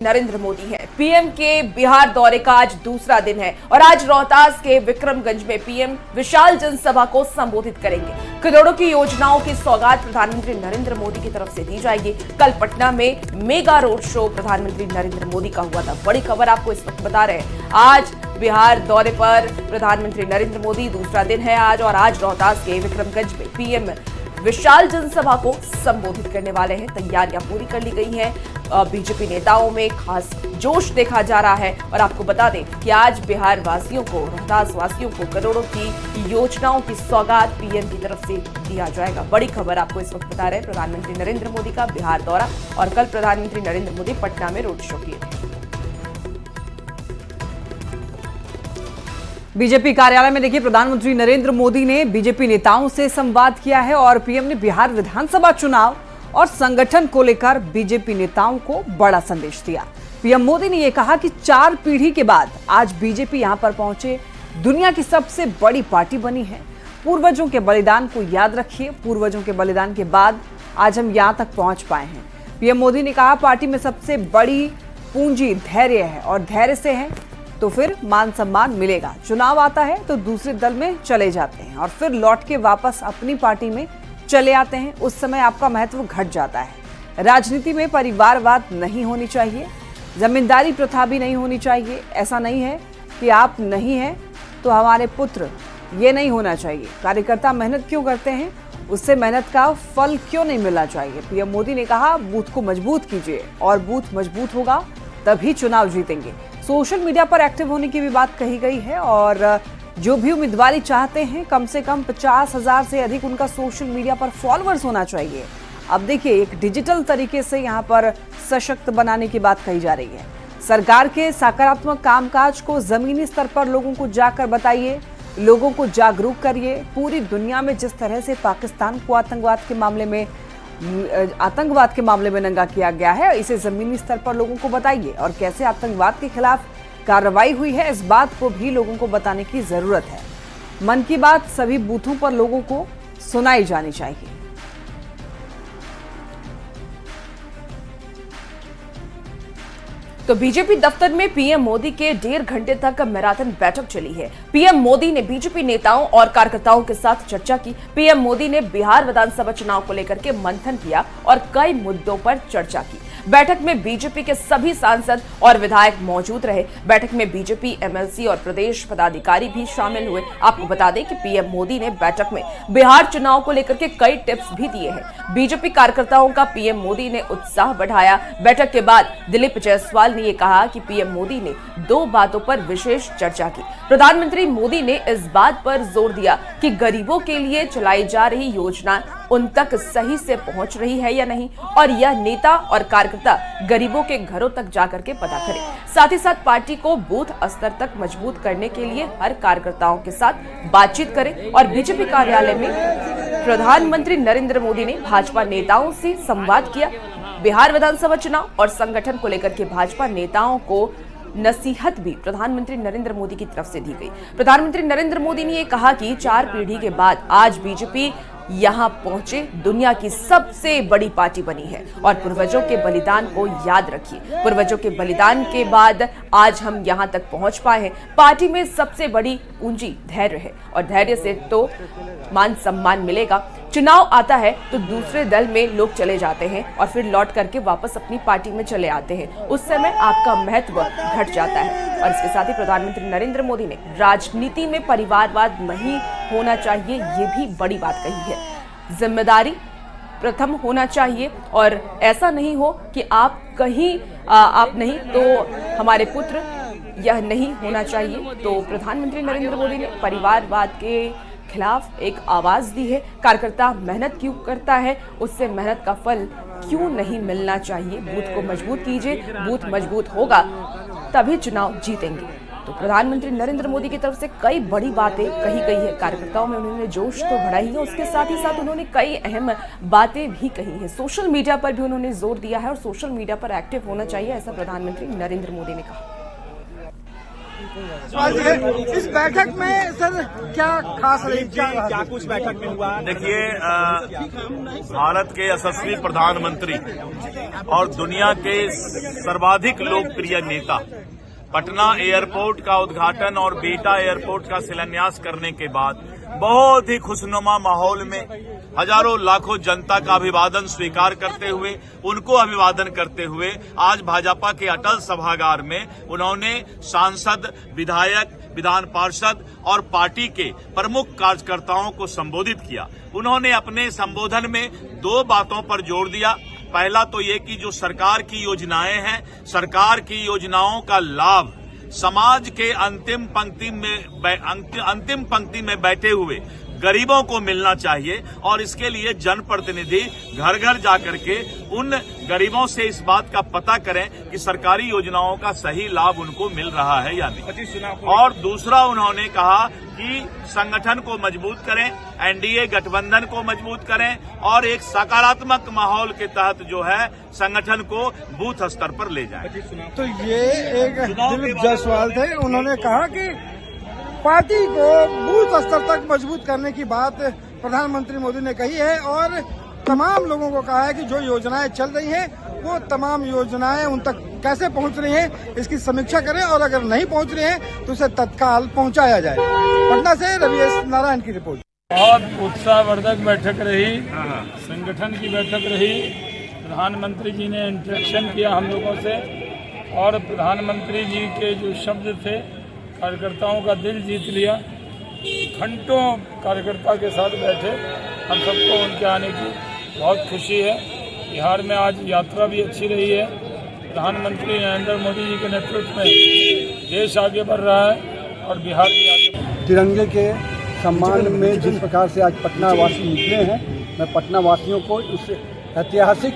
नरेंद्र मोदी है। पीएम के बिहार दौरे का आज दूसरा दिन है और आज रोहतास के विक्रमगंज में पीएम विशाल जनसभा को संबोधित करेंगे। करोड़ों की योजनाओं की सौगात प्रधानमंत्री नरेंद्र मोदी की तरफ से दी जाएगी। कल पटना में मेगा रोड शो प्रधानमंत्री नरेंद्र मोदी का हुआ था। बड़ी खबर आपको इस वक्त बता रहे हैं। आज बिहार दौरे पर प्रधानमंत्री नरेंद्र मोदी, दूसरा दिन है आज, और आज रोहतास के विक्रमगंज में पीएम विशाल जनसभा को संबोधित करने वाले हैं। तैयारियां पूरी कर ली गई हैं। बीजेपी नेताओं में खास जोश देखा जा रहा है और आपको बता दें कि आज बिहार वासियों को, रोहतास वासियों को करोड़ों की योजनाओं की सौगात पीएम की तरफ से दिया जाएगा। बड़ी खबर आपको इस वक्त बता रहे हैं। प्रधानमंत्री नरेंद्र मोदी का बिहार दौरा और कल प्रधानमंत्री नरेंद्र मोदी पटना में रोड शो किए थे। बीजेपी कार्यालय में देखिए, प्रधानमंत्री नरेंद्र मोदी ने बीजेपी नेताओं से संवाद किया है और पीएम ने बिहार विधानसभा चुनाव और संगठन को लेकर बीजेपी नेताओं को बड़ा संदेश दिया। पीएम मोदी ने यह कहा कि 4 पीढ़ी के बाद आज बीजेपी यहां पर पहुंचे, दुनिया की सबसे बड़ी पार्टी बनी है। पूर्वजों के बलिदान को याद रखिए, पूर्वजों के बलिदान के बाद आज हम यहां तक पहुंच पाए हैं। पीएम मोदी ने कहा, पार्टी में सबसे बड़ी पूंजी धैर्य है और धैर्य से है तो फिर मान सम्मान मिलेगा। चुनाव आता है तो दूसरे दल में चले जाते हैं और फिर लौट के वापस अपनी पार्टी में चले आते हैं। उस समय आपका महत्व घट जाता है। राजनीति में परिवारवाद नहीं होनी चाहिए, जमींदारी प्रथा भी नहीं होनी चाहिए। ऐसा नहीं है कि आप नहीं हैं तो हमारे पुत्र, ये नहीं होना चाहिए। कार्यकर्ता मेहनत क्यों करते हैं, उससे मेहनत का फल क्यों नहीं मिलना चाहिए। पीएम मोदी ने कहा, बूथ को मजबूत कीजिए और बूथ मजबूत होगा तभी चुनाव जीतेंगे। सोशल मीडिया पर एक्टिव होने की भी बात कही गई है और जो भी उम्मीदवारी चाहते हैं कम से कम 50,000 से अधिक उनका सोशल मीडिया पर फॉलोअर्स होना चाहिए। अब देखिए, एक डिजिटल तरीके से यहाँ पर सशक्त बनाने की बात कही जा रही है। सरकार के सकारात्मक कामकाज को जमीनी स्तर पर लोगों को जाकर बताइए, लोगों को जागरूक करिए। पूरी दुनिया में जिस तरह से पाकिस्तान को आतंकवाद के मामले में नंगा किया गया है, इसे जमीनी स्तर पर लोगों को बताइए और कैसे आतंकवाद के खिलाफ कार्रवाई हुई है, इस बात को भी लोगों को बताने की जरूरत है। मन की बात सभी बूथों पर लोगों को सुनाई जानी चाहिए। तो बीजेपी दफ्तर में पीएम मोदी के 1.5 घंटे तक मैराथन बैठक चली है। पीएम मोदी ने बीजेपी नेताओं और कार्यकर्ताओं के साथ चर्चा की। पीएम मोदी ने बिहार विधानसभा चुनाव को लेकर के मंथन किया और कई मुद्दों पर चर्चा की। बैठक में बीजेपी के सभी सांसद और विधायक मौजूद रहे। बैठक में बीजेपी एमएलसी और प्रदेश पदाधिकारी भी शामिल हुए। आपको बता दें कि पीएम मोदी ने बैठक में बिहार चुनाव को लेकर के कई टिप्स भी दिए हैं। बीजेपी कार्यकर्ताओं का पीएम मोदी ने उत्साह बढ़ाया। बैठक के बाद दिलीप जायसवाल ने कहा कि पीएम मोदी ने 2 बातों पर विशेष चर्चा की। प्रधानमंत्री मोदी ने इस बात पर जोर दिया कि गरीबों के लिए चलाई जा रही योजना उन तक सही से पहुंच रही है या नहीं, और यह नेता और कार्यकर्ता गरीबों के घरों तक जाकर के पता करें। साथ ही साथ पार्टी को बूथ स्तर तक मजबूत करने के लिए हर कार्यकर्ताओं के साथ बातचीत करें। और बीजेपी कार्यालय में प्रधानमंत्री नरेंद्र मोदी ने भाजपा नेताओं से संवाद किया। बिहार विधानसभा चुनाव और संगठन को लेकर के भाजपा नेताओं को नसीहत भी प्रधानमंत्री नरेंद्र मोदी की तरफ से दी गई। प्रधानमंत्री नरेंद्र मोदी ने यह कहा कि 4 पीढ़ी के बाद आज बीजेपी यहां पहुंचे, दुनिया की सबसे बड़ी पार्टी बनी है और पूर्वजों के बलिदान को याद रखिए। पूर्वजों के बलिदान के बाद आज हम यहां तक पहुंच पाए हैं। पार्टी में सबसे बड़ी पूंजी धैर्य है और धैर्य से तो मान सम्मान मिलेगा। चुनाव आता है तो दूसरे दल में लोग चले जाते हैं और फिर लौट करके वापस अपनी पार्टी में चले आते हैं। उस समय आपका महत्व घट जाता है। और इसके साथ ही प्रधानमंत्री नरेंद्र मोदी ने राजनीति में परिवारवाद नहीं होना चाहिए, ये भी बड़ी बात कही है। जिम्मेदारी प्रथम होना चाहिए और ऐसा नहीं हो कि आप कहीं आप नहीं तो हमारे पुत्र, यह नहीं होना चाहिए। तो प्रधानमंत्री नरेंद्र मोदी ने परिवारवाद के खिलाफ एक आवाज दी है। कार्यकर्ता मेहनत क्यों करता है, उससे मेहनत का फल क्यों नहीं मिलना चाहिए। बूथ को मजबूत कीजिए, बूथ मजबूत होगा तभी चुनाव जीतेंगे। तो प्रधानमंत्री नरेंद्र मोदी की तरफ से कई बड़ी बातें कही गई है। कार्यकर्ताओं में उन्होंने जोश तो बढ़ाई है, उसके साथ ही साथ उन्होंने कई अहम बातें भी कही हैं। सोशल मीडिया पर भी उन्होंने जोर दिया है और सोशल मीडिया पर एक्टिव होना चाहिए, ऐसा प्रधानमंत्री नरेंद्र मोदी ने कहा। इस बैठक में सर क्या खास रही, क्या कुछ बैठक में हुआ? देखिए, भारत के यशस्वी प्रधानमंत्री और दुनिया के सर्वाधिक लोकप्रिय नेता पटना एयरपोर्ट का उद्घाटन और बिहटा एयरपोर्ट का शिलान्यास करने के बाद बहुत ही खुशनुमा माहौल में हजारों लाखों जनता का अभिवादन स्वीकार करते हुए, उनको अभिवादन करते हुए आज भाजपा के अटल सभागार में उन्होंने सांसद, विधायक, विधान पार्षद और पार्टी के प्रमुख कार्यकर्ताओं को संबोधित किया। उन्होंने अपने संबोधन में दो बातों पर जोर दिया। पहला तो ये कि जो सरकार की योजनाएं हैं, सरकार की योजनाओं का लाभ समाज के अंतिम पंक्ति में बैठे हुए गरीबों को मिलना चाहिए और इसके लिए जनप्रतिनिधि घर घर जाकर के उन गरीबों से इस बात का पता करें कि सरकारी योजनाओं का सही लाभ उनको मिल रहा है या नहीं। और दूसरा उन्होंने कहा कि संगठन को मजबूत करें, एनडीए गठबंधन को मजबूत करें और एक सकारात्मक माहौल के तहत जो है संगठन को बूथ स्तर पर ले जाएं। तो ये एक दिलीप जायसवाल थे, उन्होंने कहा कि पार्टी को बूथ स्तर तक मजबूत करने की बात प्रधानमंत्री मोदी ने कही है और तमाम लोगों को कहा है कि जो योजनाएं चल रही हैं वो तमाम योजनाएं उन तक कैसे पहुंच रही हैं इसकी समीक्षा करें और अगर नहीं पहुंच रही हैं तो उसे तत्काल पहुंचाया जाए। पटना से रवि नारायण की रिपोर्ट। बहुत उत्साहवर्धक बैठक रही, संगठन की बैठक रही। प्रधानमंत्री जी ने इंटरेक्शन किया हम लोगों से और प्रधानमंत्री जी के जो शब्द थे कार्यकर्ताओं का दिल जीत लिया। घंटों कार्यकर्ता के साथ बैठे, हम सबको उनके आने की बहुत खुशी है। बिहार में आज यात्रा भी अच्छी रही है। प्रधानमंत्री नरेंद्र मोदी जी के नेतृत्व में देश आगे बढ़ रहा है और बिहार भी आगे बढ़ रहा है। तिरंगे के सम्मान में जिस प्रकार से आज पटना वासी निकले हैं, मैं पटना वासियों को इस ऐतिहासिक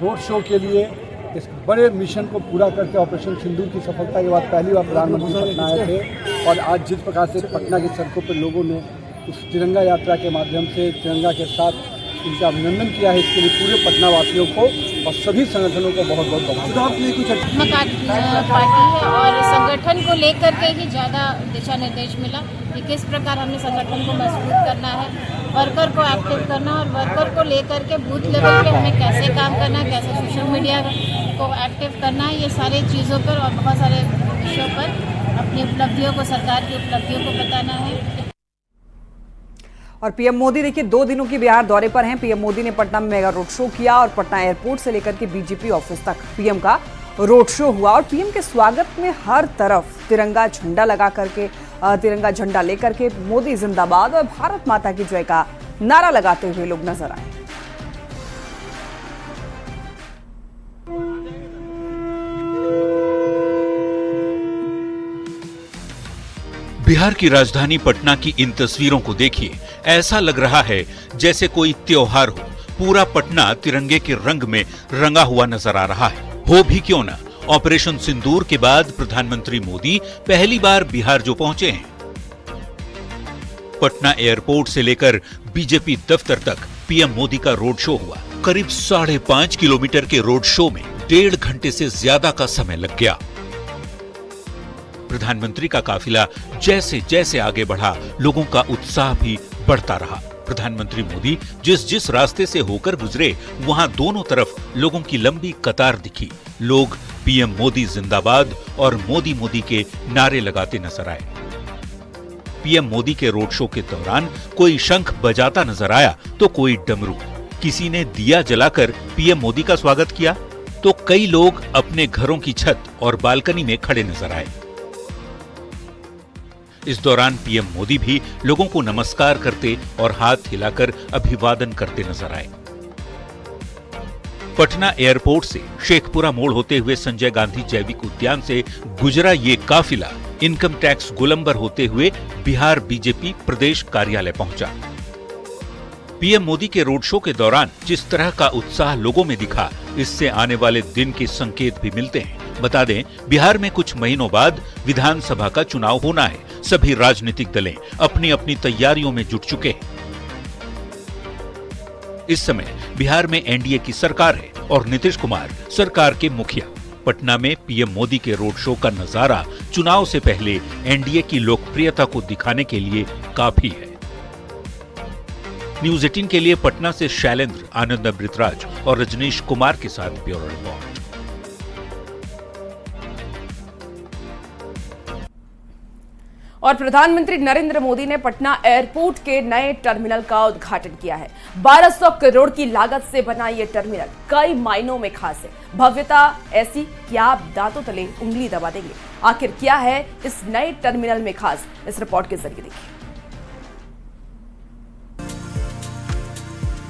रोड शो के लिए, इस बड़े मिशन को पूरा करके ऑपरेशन सिंदूर की सफलता के बाद पहली बार प्रधानमंत्री पटना आए थे और आज जिस प्रकार से पटना की सड़कों पर लोगों ने उस तिरंगा यात्रा के माध्यम से तिरंगा के साथ इनका अभिनंदन किया है, इसके लिए पूरे पटना वासियों को और सभी संगठनों को बहुत बहुत पार्टी है और संगठन को लेकर के ही ज़्यादा दिशा निर्देश मिला कि किस प्रकार हमें संगठन को मजबूत करना है, वर्कर को एक्टिव करना और वर्कर को लेकर के बूथ लेवल पे हमें कैसे काम करना है, कैसे सोशल मीडिया को एक्टिव करना है, ये सारे चीज़ों पर और बहुत सारे विषयों पर अपनी उपलब्धियों को, सरकार की उपलब्धियों को बताना है। और पीएम मोदी देखिए 2 दिनों के बिहार दौरे पर हैं। पीएम मोदी ने पटना में मेगा रोड शो किया और पटना एयरपोर्ट से लेकर के बीजेपी ऑफिस तक पीएम का रोड शो हुआ और पीएम के स्वागत में हर तरफ तिरंगा झंडा लगा करके, तिरंगा झंडा लेकर के मोदी जिंदाबाद और भारत माता की जय का नारा लगाते हुए लोग नजर आए। बिहार की राजधानी पटना की इन तस्वीरों को देखिए, ऐसा लग रहा है जैसे कोई त्योहार हो। पूरा पटना तिरंगे के रंग में रंगा हुआ नजर आ रहा है। हो भी क्यों न, ऑपरेशन सिंदूर के बाद प्रधानमंत्री मोदी पहली बार बिहार जो पहुंचे हैं। पटना एयरपोर्ट से लेकर बीजेपी दफ्तर तक पीएम मोदी का रोड शो हुआ। करीब 5.5 किलोमीटर के रोड शो में 1.5 घंटे से ज्यादा का समय लग गया। प्रधानमंत्री का काफिला जैसे जैसे आगे बढ़ा, लोगों का उत्साह भी बढ़ता रहा। प्रधानमंत्री मोदी जिस जिस रास्ते से होकर गुजरे, वहां दोनों तरफ लोगों की लंबी कतार दिखी। लोग पीएम मोदी जिंदाबाद और मोदी मोदी के नारे लगाते नजर आए। पीएम मोदी के रोड शो के दौरान कोई शंख बजाता नजर आया तो कोई डमरू। किसी ने दिया जलाकर पीएम मोदी का स्वागत किया तो कई लोग अपने घरों की छत और बालकनी में खड़े नजर आए। इस दौरान पीएम मोदी भी लोगों को नमस्कार करते और हाथ हिलाकर अभिवादन करते नजर आए। पटना एयरपोर्ट से शेखपुरा मोड़ होते हुए संजय गांधी जैविक उद्यान से गुजरा ये काफिला इनकम टैक्स गोलंबर होते हुए बिहार बीजेपी प्रदेश कार्यालय पहुंचा। पीएम मोदी के रोड शो के दौरान जिस तरह का उत्साह लोगों में दिखा, इससे आने वाले दिन के संकेत भी मिलते हैं। बता दें, बिहार में कुछ महीनों बाद विधानसभा का चुनाव होना है। सभी राजनीतिक दलें अपनी अपनी तैयारियों में जुट चुके हैं। इस समय बिहार में एनडीए की सरकार है और नीतीश कुमार सरकार के मुखिया। पटना में पीएम मोदी के रोड शो का नजारा चुनाव से पहले एनडीए की लोकप्रियता को दिखाने के लिए काफी है। न्यूज 18 के लिए पटना से शैलेंद्र, आनंद अमृतराज और रजनीश कुमार के साथ ब्यूरो रिपोर्ट। और प्रधानमंत्री नरेंद्र मोदी ने पटना एयरपोर्ट के नए टर्मिनल का उद्घाटन किया है। 1200 करोड़ की लागत से बना यह टर्मिनल कई मायनों में खास है। भव्यता ऐसी कि आप दांतों तले उंगली दबा देंगे। आखिर क्या है इस नए टर्मिनल में खास, इस रिपोर्ट के जरिए देखिए।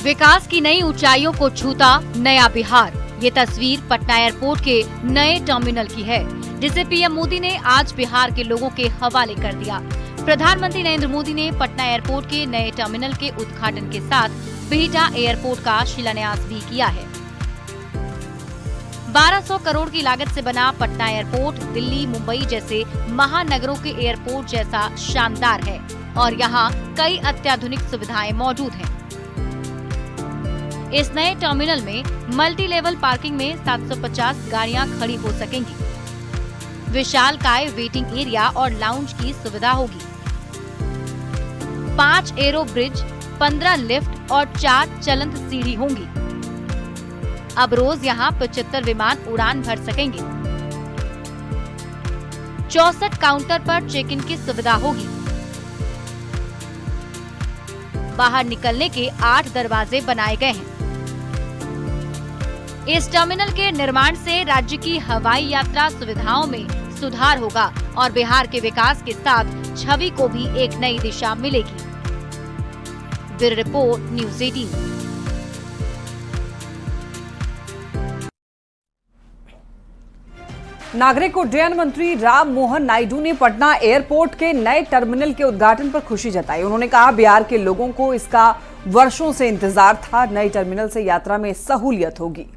विकास की नई ऊंचाइयों को छूता नया बिहार, ये तस्वीर पटना एयरपोर्ट के नए टर्मिनल की है, जिसे पीएम मोदी ने आज बिहार के लोगों के हवाले कर दिया। प्रधानमंत्री नरेंद्र मोदी ने पटना एयरपोर्ट के नए टर्मिनल के उद्घाटन के साथ बिहटा एयरपोर्ट का शिलान्यास भी किया है। 1200 करोड़ की लागत से बना पटना एयरपोर्ट दिल्ली, मुंबई जैसे महानगरों के एयरपोर्ट जैसा शानदार है और यहाँ कई अत्याधुनिक सुविधाएं मौजूद हैं। इस नए टर्मिनल में मल्टी लेवल पार्किंग में 750 गाड़ियां खड़ी हो सकेंगी। विशालकाय वेटिंग एरिया और लाउंज की सुविधा होगी। 5 एरो ब्रिज, 15 लिफ्ट और 4 चलंत सीढ़ी होंगी। अब रोज यहां 75 विमान उड़ान भर सकेंगे। 64 काउंटर पर चेक इन की सुविधा होगी। बाहर निकलने के 8 दरवाजे बनाए गए हैं। इस टर्मिनल के निर्माण से राज्य की हवाई यात्रा सुविधाओं में सुधार होगा और बिहार के विकास के साथ छवि को भी एक नई दिशा मिलेगी। Bureau report, news 18। नागरिक उड्डयन मंत्री राम मोहन नायडू ने पटना एयरपोर्ट के नए टर्मिनल के उद्घाटन पर खुशी जताई। उन्होंने कहा, बिहार के लोगों को इसका वर्षों से इंतजार था। नए टर्मिनल से यात्रा में सहूलियत होगी।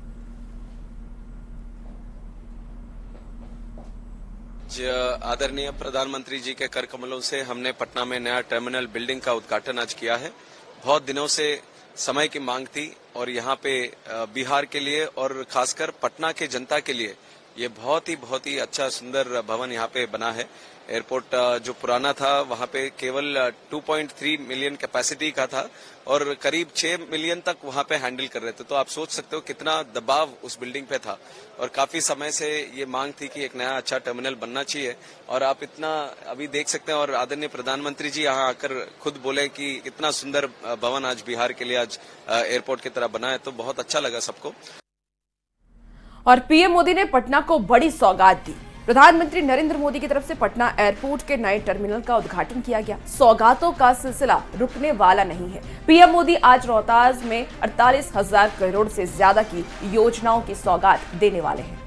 आदरणीय प्रधानमंत्री जी के कर कमलों से हमने पटना में नया टर्मिनल बिल्डिंग का उद्घाटन आज किया है। बहुत दिनों से समय की मांग थी और यहाँ पे बिहार के लिए और खासकर पटना के जनता के लिए ये बहुत ही अच्छा सुंदर भवन यहाँ पे बना है। एयरपोर्ट जो पुराना था वहाँ पे केवल 2.3 मिलियन कैपेसिटी का था और करीब 6 मिलियन तक वहाँ पे हैंडल कर रहे थे। तो आप सोच सकते हो कितना दबाव उस बिल्डिंग पे था और काफी समय से ये मांग थी कि एक नया अच्छा टर्मिनल बनना चाहिए और आप इतना अभी देख सकते हैं। और आदरणीय प्रधानमंत्री जी यहाँ आकर खुद बोले कि इतना सुंदर भवन आज बिहार के लिए आज एयरपोर्ट की तरह बना है, तो बहुत अच्छा लगा सबको। और पीएम मोदी ने पटना को बड़ी सौगात दी। प्रधानमंत्री नरेंद्र मोदी की तरफ से पटना एयरपोर्ट के नए टर्मिनल का उद्घाटन किया गया। सौगातों का सिलसिला रुकने वाला नहीं है। पीएम मोदी आज रोहतास में 48,000 करोड़ से ज्यादा की योजनाओं की सौगात देने वाले हैं।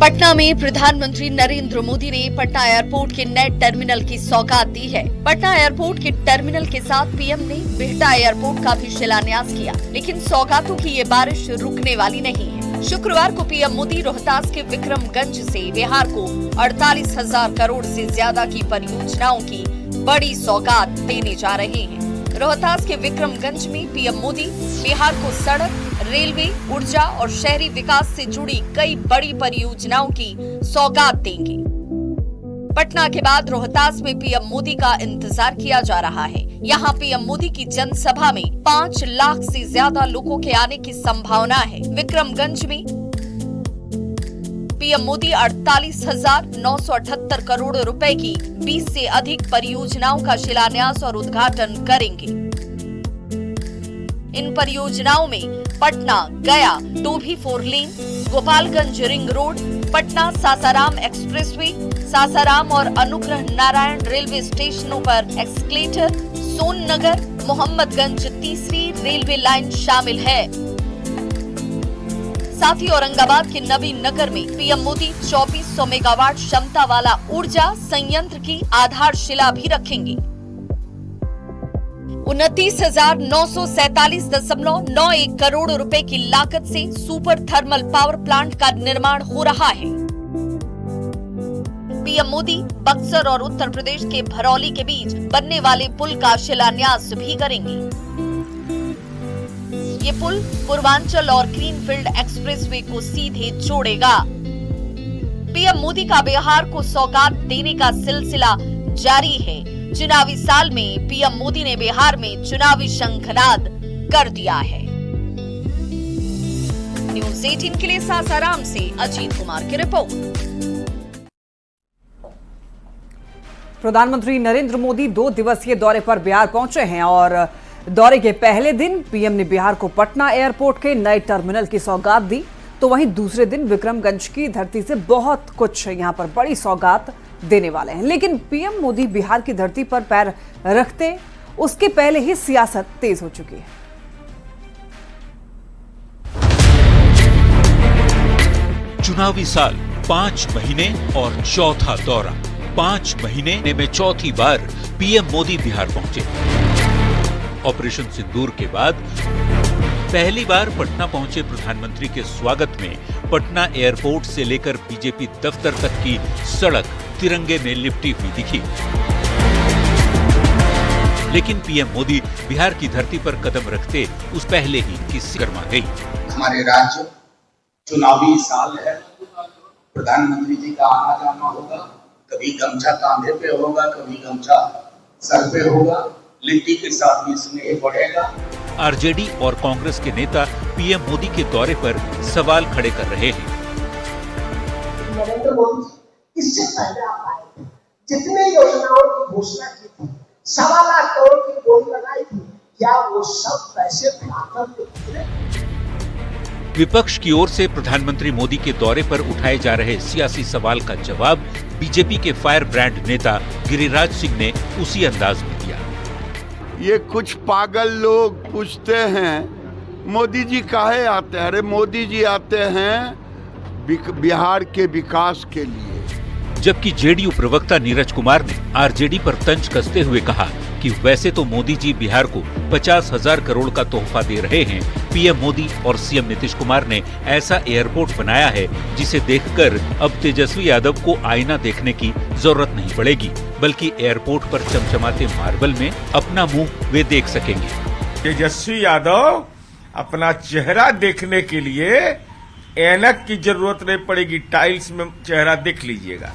पटना में प्रधानमंत्री नरेंद्र मोदी ने पटना एयरपोर्ट के नए टर्मिनल की सौगात दी है। पटना एयरपोर्ट के टर्मिनल के साथ पीएम ने बिहटा एयरपोर्ट का भी शिलान्यास किया, लेकिन सौगातों की ये बारिश रुकने वाली नहीं है। शुक्रवार को पीएम मोदी रोहतास के विक्रमगंज से बिहार को 48,000 करोड़ से ज्यादा की परियोजनाओं की बड़ी सौगात देने जा रहे हैं। रोहतास के विक्रमगंज में पीएम मोदी बिहार को सड़क, रेलवे, ऊर्जा और शहरी विकास से जुड़ी कई बड़ी परियोजनाओं की सौगात देंगे। पटना के बाद रोहतास में पीएम मोदी का इंतजार किया जा रहा है। यहाँ पीएम मोदी की जनसभा में 5 लाख से ज्यादा लोगों के आने की संभावना है। विक्रमगंज में पीएम मोदी 48,978 करोड़ रुपए की 20 से अधिक परियोजनाओं का शिलान्यास और उद्घाटन करेंगे। इन परियोजनाओं में Patna Gaya Dobhi 4 lane, Gopalganj ring road, Patna Sasaram expressway, Sasaram और अनुग्रह नारायण रेलवे स्टेशनों पर एक्सकलेटर, सोननगर, मोहम्मदगंज तीसरी रेलवे लाइन शामिल है। साथ ही औरंगाबाद के नवीन नगर में पीएम मोदी 2400 मेगावाट क्षमता वाला ऊर्जा संयंत्र की आधारशिला भी रखेंगे। 29,947.91 करोड़ रुपए की लागत से सुपर थर्मल पावर प्लांट का निर्माण हो रहा है। पीएम मोदी बक्सर और उत्तर प्रदेश के भरौली के बीच बनने वाले पुल का शिलान्यास भी करेंगे। ये पुल पूर्वांचल और ग्रीनफील्ड एक्सप्रेसवे को सीधे जोड़ेगा। पीएम मोदी का बिहार को सौगात देने का सिलसिला जारी है। चुनावी साल में पीएम मोदी ने बिहार में चुनावी शंखनाद कर दिया है। न्यूज़ 18 के लिए सासाराम से अजीत कुमार की रिपोर्ट। प्रधानमंत्री नरेंद्र मोदी 2 दिवसीय दौरे पर बिहार पहुंचे हैं और दौरे के पहले दिन पीएम ने बिहार को पटना एयरपोर्ट के नए टर्मिनल की सौगात दी, तो वहीं दूसरे दिन विक्रमगंज की धरती से बहुत कुछ यहां पर बड़ी सौगात देने वाले हैं। लेकिन पीएम मोदी बिहार की धरती पर पैर रखते उसके पहले ही सियासत तेज हो चुकी है। चुनावी साल 5 महीने और चौथा दौरा। 5 महीने में चौथी बार पीएम मोदी बिहार पहुंचे। ऑपरेशन सिंदूर के बाद पहली बार पटना पहुंचे प्रधानमंत्री के स्वागत में पटना एयरपोर्ट से लेकर बीजेपी दफ्तर तक की सड़क तिरंगे में लिपटी हुई दिखी। लेकिन पीएम मोदी बिहार की धरती पर कदम रखते उस पहले ही किसी गर्मा गई। हमारे राज्य चुनावी साल है, प्रधानमंत्री जी का आना जाना होगा, कभी गमछा कांधे पे होगा, कभी गमछा सर पे होगा, लिट्टी के साथ भी स्नेह बढ़ेगा। आरजेडी और कांग्रेस के नेता पीएम मोदी के दौरे पर सवाल खड़े कर रहे हैं। नरेंद्र मोदी इससे पहले आप आए थे, जितने योजनाओं की घोषणा की थी, 1.25 लाख करोड़ की बोली लगाई थी, क्या वो सब पैसे खाकर के गुजरे? विपक्ष की ओर से प्रधानमंत्री मोदी के दौरे पर उठाए जा रहे सियासी सवाल का जवाब बीजेपी के फायर ब्रांड नेता गिरिराज सिंह ने उसी अंदाज में दिया। ये कुछ पागल लोग पूछते हैं मोदी जी काहे आते हैं? अरे मोदी जी आते हैं बिहार के विकास के लिए। जबकि जेडीयू प्रवक्ता नीरज कुमार ने आरजेडी पर तंज कसते हुए कहा कि वैसे तो मोदी जी बिहार को 50,000 करोड़ का तोहफा दे रहे हैं। पीएम मोदी और सीएम नीतीश कुमार ने ऐसा एयरपोर्ट बनाया है जिसे देखकर अब तेजस्वी यादव को आईना देखने की जरूरत नहीं पड़ेगी, बल्कि एयरपोर्ट पर चमचमाते मार्बल में अपना मुंह वे देख सकेंगे। तेजस्वी यादव अपना चेहरा देखने के लिए ऐनक की जरूरत नहीं पड़ेगी, टाइल्स में चेहरा देख लीजिएगा।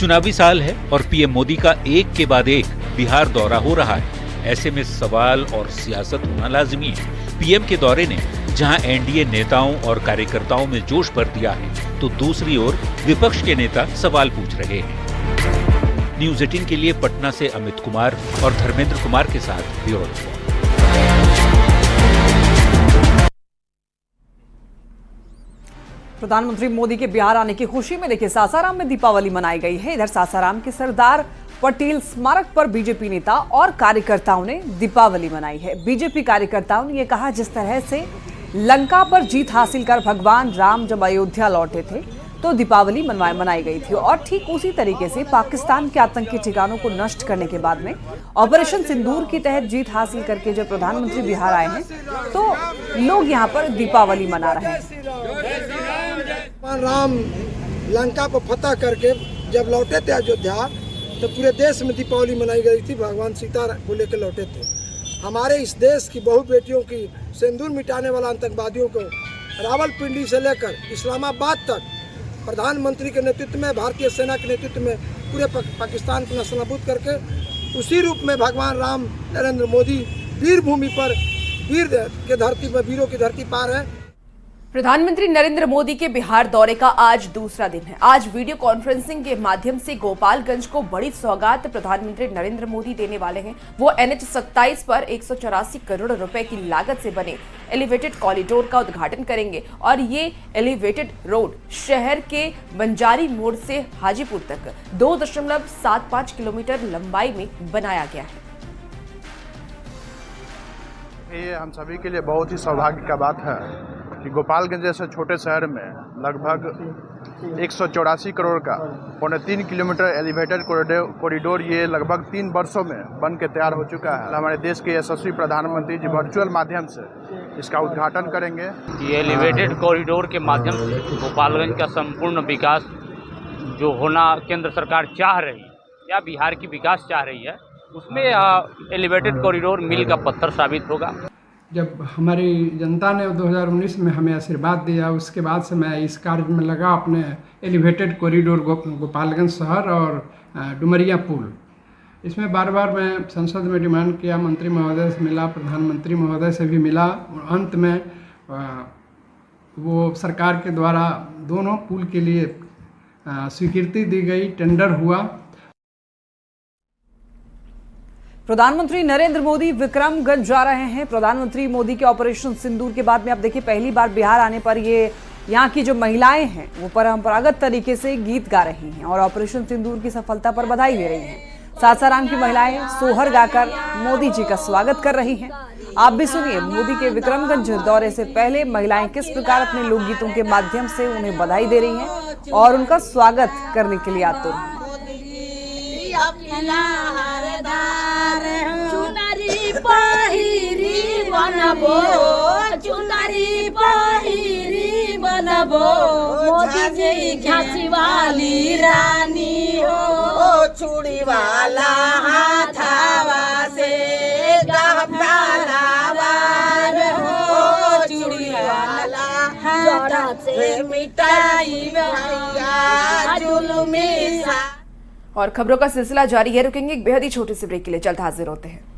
चुनावी साल है और पीएम मोदी का एक के बाद एक बिहार दौरा हो रहा है। ऐसे में सवाल और सियासत होना लाजिमी है। पीएम के दौरे ने जहां एनडीए नेताओं और कार्यकर्ताओं में जोश भर दिया है, तो दूसरी ओर विपक्ष के नेता सवाल पूछ रहे हैं। न्यूज़ 18 के लिए पटना से अमित कुमार और धर्मेंद्र कुमार के साथ ब्यूरो रिपोर्ट। प्रधानमंत्री मोदी के बिहार आने की खुशी में देखिए सासाराम में दीपावली मनाई गई है। इधर सासाराम के सरदार पटेल स्मारक पर बीजेपी नेता और कार्यकर्ताओं ने दीपावली मनाई है। बीजेपी कार्यकर्ताओं ने यह कहा, जिस तरह से लंका पर जीत हासिल कर भगवान राम जब अयोध्या लौटे थे तो दीपावली मनाई गई थी, और ठीक उसी तरीके से पाकिस्तान के आतंकी ठिकानों को नष्ट करने के बाद में ऑपरेशन सिंदूर के तहत जीत हासिल करके जब प्रधानमंत्री बिहार आए हैं तो लोग यहाँ पर दीपावली मना रहे हैं। राम लंका को फतह करके जब लौटे थे अयोध्या तो पूरे देश में दीपावली मनाई गई थी। भगवान सीता को लेकर लौटे थे। हमारे इस देश की बहु बेटियों की सिंदूर मिटाने वाला आतंकवादियों को रावलपिंडी से लेकर इस्लामाबाद तक प्रधानमंत्री के नेतृत्व में, भारतीय सेना के नेतृत्व में पूरे पाकिस्तान को नस्तानाबूद करके उसी रूप में भगवान राम नरेंद्र मोदी वीर भूमि पर, वीर के धरती पर, वीरों की धरती पर है। प्रधानमंत्री नरेंद्र मोदी के बिहार दौरे का आज दूसरा दिन है। आज वीडियो कॉन्फ्रेंसिंग के माध्यम से गोपालगंज को बड़ी सौगात प्रधानमंत्री नरेंद्र मोदी देने वाले हैं। वो NH 27 पर 184 करोड़ रुपए की लागत से बने एलिवेटेड कॉरिडोर का उद्घाटन करेंगे और ये एलिवेटेड रोड शहर के बंजारी मोड़ से हाजीपुर तक 2.75 किलोमीटर लंबाई में बनाया गया है। ये हम सभी के लिए बहुत ही सौभाग्य का बात है कि गोपालगंज जैसे छोटे शहर में लगभग 184 करोड़ का 3.5 किलोमीटर एलिवेटेड कॉरिडोर ये लगभग 3 वर्षों में बन के तैयार हो चुका है। हमारे देश के यशस्वी प्रधानमंत्री जी वर्चुअल माध्यम से इसका उद्घाटन करेंगे। ये एलिवेटेड कॉरिडोर के माध्यम से गोपालगंज का संपूर्ण विकास जो होना केंद्र सरकार चाह रही है या बिहार की विकास चाह रही है, उसमें एलिवेटेड कॉरिडोर मील का पत्थर साबित होगा। जब हमारी जनता ने 2019 में हमें आशीर्वाद दिया, उसके बाद से मैं इस कार्य में लगा। अपने एलिवेटेड कॉरिडोर गोपालगंज शहर और डुमरिया पुल, इसमें बार बार मैं संसद में डिमांड किया, मंत्री महोदय से मिला, प्रधानमंत्री महोदय से भी मिला। अंत में वो सरकार के द्वारा दोनों पुल के लिए स्वीकृति दी गई, टेंडर हुआ। प्रधानमंत्री नरेंद्र मोदी विक्रमगंज जा रहे हैं। प्रधानमंत्री मोदी के ऑपरेशन सिंदूर के बाद में आप देखिए, पहली बार बिहार आने पर ये यहाँ की जो महिलाएं हैं वो परंपरागत तरीके से गीत गा रही हैं और ऑपरेशन सिंदूर की सफलता पर बधाई दे रही हैं। सासाराम की महिलाएं सोहर गाकर मोदी जी का स्वागत कर रही हैं। आप भी सुनिए, मोदी के विक्रमगंज दौरे से पहले महिलाएं किस प्रकार अपने लोकगीतों के माध्यम से उन्हें बधाई दे रही हैं और उनका स्वागत करने के लिए आतुर हैं। चुनरी पहिरी बनबो, चुनरी पहिरी बनबो, मोदी जी झांसी वाली रानी हो, चूड़ी वाला हाथावा से गहनावार हो, चूड़ी वाला हाथा से मिठाई भैया जुलमी सा। और खबरों का सिलसिला जारी है, रुकेंगे एक बेहद ही छोटे से ब्रेक के लिए, जल्द हाजिर होते हैं।